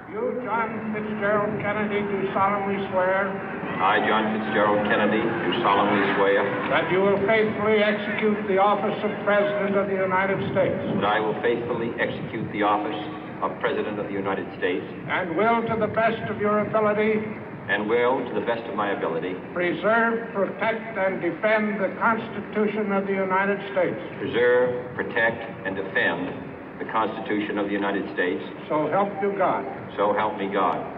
You, John Fitzgerald Kennedy, do solemnly swear I, John Fitzgerald Kennedy, do solemnly swear that you will faithfully execute the office of President of the United States that I will faithfully execute the office of President of the United States and will, to the best of your ability, and will, to the best of my ability, preserve, protect, and defend the Constitution of the United States. preserve, protect, and defend the Constitution of the United States. So help you God. So help me God.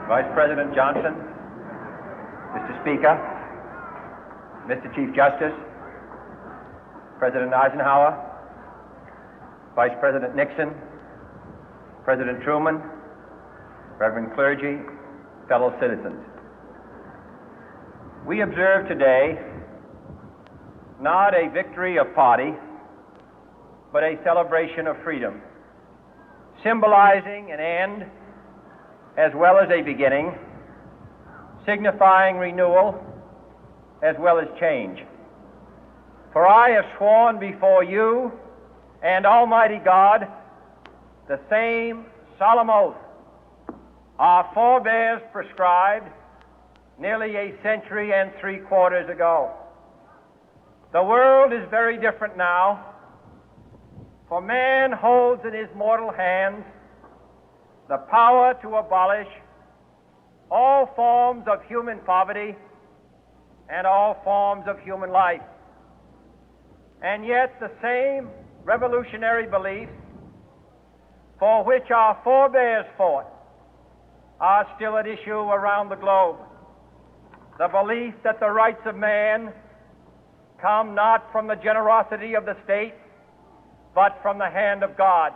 Vice President Johnson, Mr. Speaker, Mr. Chief Justice, President Eisenhower, Vice President Nixon, President Truman, Reverend clergy, fellow citizens. We observe today not a victory of party, but a celebration of freedom, symbolizing an end as well as a beginning, signifying renewal as well as change. For I have sworn before you and Almighty God the same solemn oath our forebears prescribed nearly a century and 3/4 ago. The world is very different now, for man holds in his mortal hands the power to abolish all forms of human poverty and all forms of human life. And yet the same revolutionary beliefs for which our forebears fought are still at issue around the globe. The belief that the rights of man come not from the generosity of the state, but from the hand of God.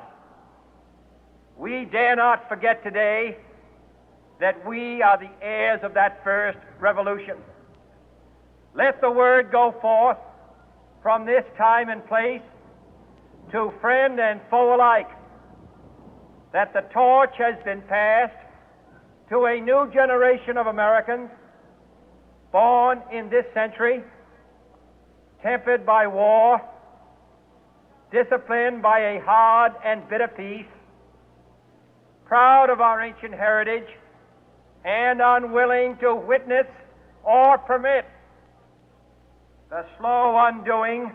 We dare not forget today that we are the heirs of that first revolution. Let the word go forth from this time and place to friend and foe alike that the torch has been passed to a new generation of Americans born in this century, tempered by war, disciplined by a hard and bitter peace, proud of our ancient heritage, and unwilling to witness or permit the slow undoing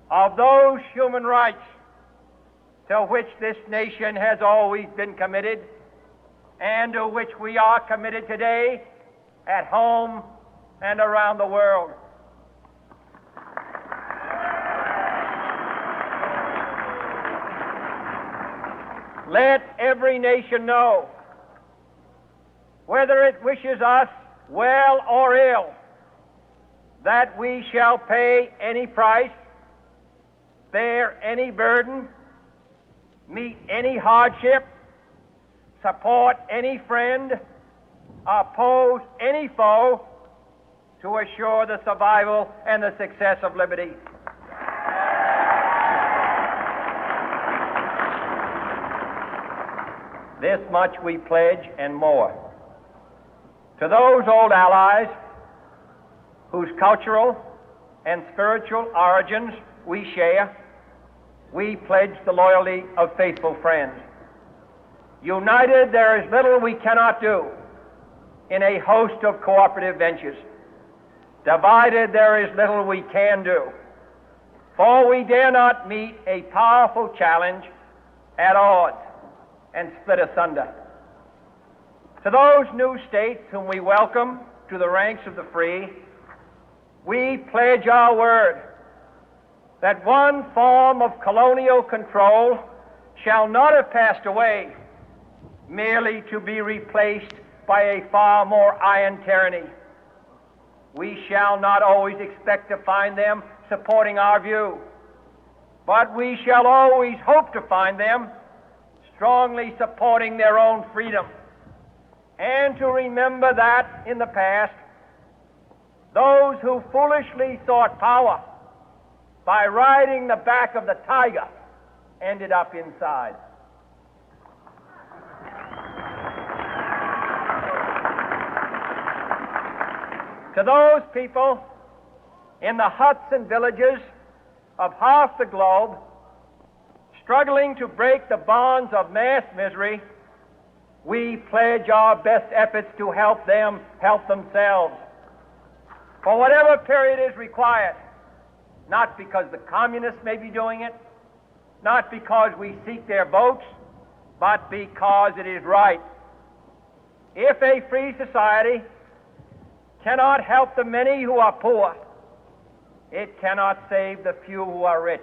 of those human rights to which this nation has always been committed and to which we are committed today at home and around the world. Let every nation know, whether it wishes us well or ill, that we shall pay any price, bear any burden, meet any hardship, support any friend, oppose any foe to assure the survival and the success of liberty. This much we pledge and more. To those old allies whose cultural and spiritual origins we share, we pledge the loyalty of faithful friends. United, there is little we cannot do in a host of cooperative ventures. Divided, there is little we can do, for we dare not meet a powerful challenge at odds and split asunder. To those new states whom we welcome to the ranks of the free, we pledge our word that one form of colonial control shall not have passed away, merely to be replaced by a far more iron tyranny. We shall not always expect to find them supporting our view, but we shall always hope to find them strongly supporting their own freedom, and to remember that in the past, those who foolishly sought power by riding the back of the tiger ended up inside. To those people in the huts and villages of half the globe struggling to break the bonds of mass misery, we pledge our best efforts to help them help themselves for whatever period is required, not because the communists may be doing it, not because we seek their votes, but because it is right. If a free society cannot help the many who are poor, it cannot save the few who are rich.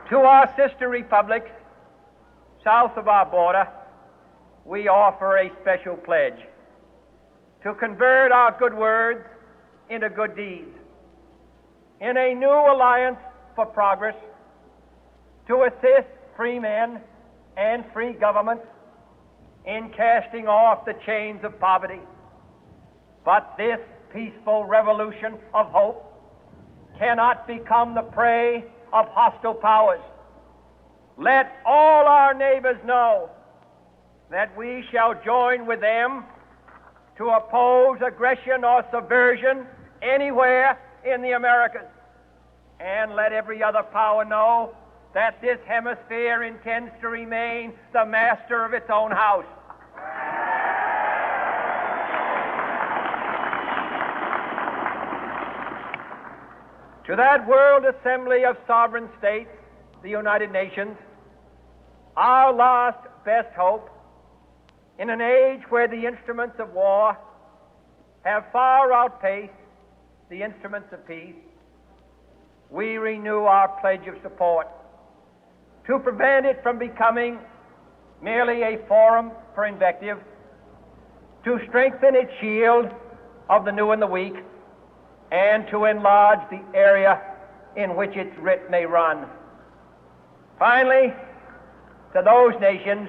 To our sister republics south of our border, we offer a special pledge to convert our good words into good deeds, in a new alliance for progress, to assist free men and free governments in casting off the chains of poverty. But this peaceful revolution of hope cannot become the prey of hostile powers. Let all our neighbors know that we shall join with them to oppose aggression or subversion anywhere in the Americas. And let every other power know that this hemisphere intends to remain the master of its own house. To that World Assembly of Sovereign States, the United Nations, our last best hope, in an age where the instruments of war have far outpaced the instruments of peace, we renew our pledge of support to prevent it from becoming merely a forum for invective, to strengthen its shield of the new and the weak, and to enlarge the area in which its writ may run. Finally, to those nations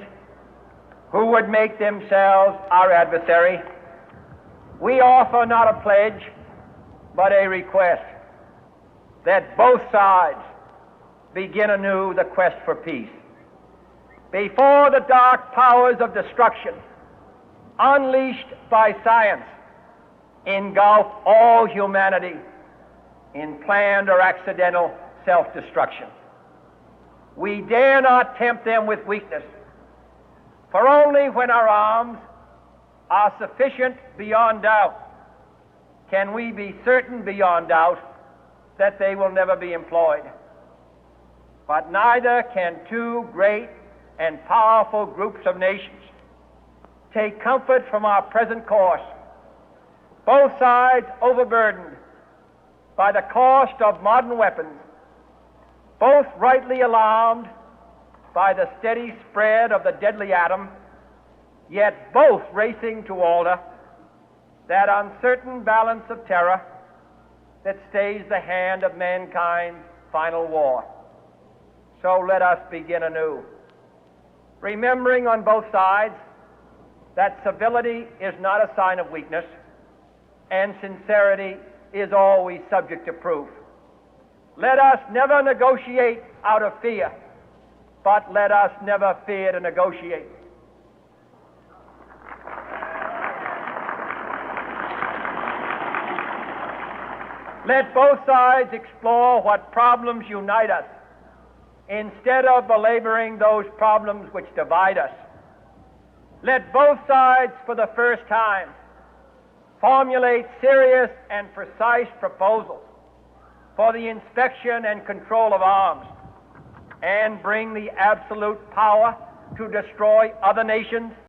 who would make themselves our adversary, we offer not a pledge, but a request that both sides begin anew the quest for peace. Before the dark powers of destruction, unleashed by science, engulf all humanity in planned or accidental self-destruction, we dare not tempt them with weakness, for only when our arms are sufficient beyond doubt can we be certain beyond doubt that they will never be employed. But neither can two great and powerful groups of nations take comfort from our present course, both sides overburdened by the cost of modern weapons, both rightly alarmed by the steady spread of the deadly atom, yet both racing to alter that uncertain balance of terror that stays the hand of mankind's final war. So let us begin anew, remembering on both sides that civility is not a sign of weakness, and sincerity is always subject to proof. Let us never negotiate out of fear, but let us never fear to negotiate. Let both sides explore what problems unite us, instead of belaboring those problems which divide us. Let both sides, for the first time, formulate serious and precise proposals for the inspection and control of arms, and bring the absolute power to destroy other nations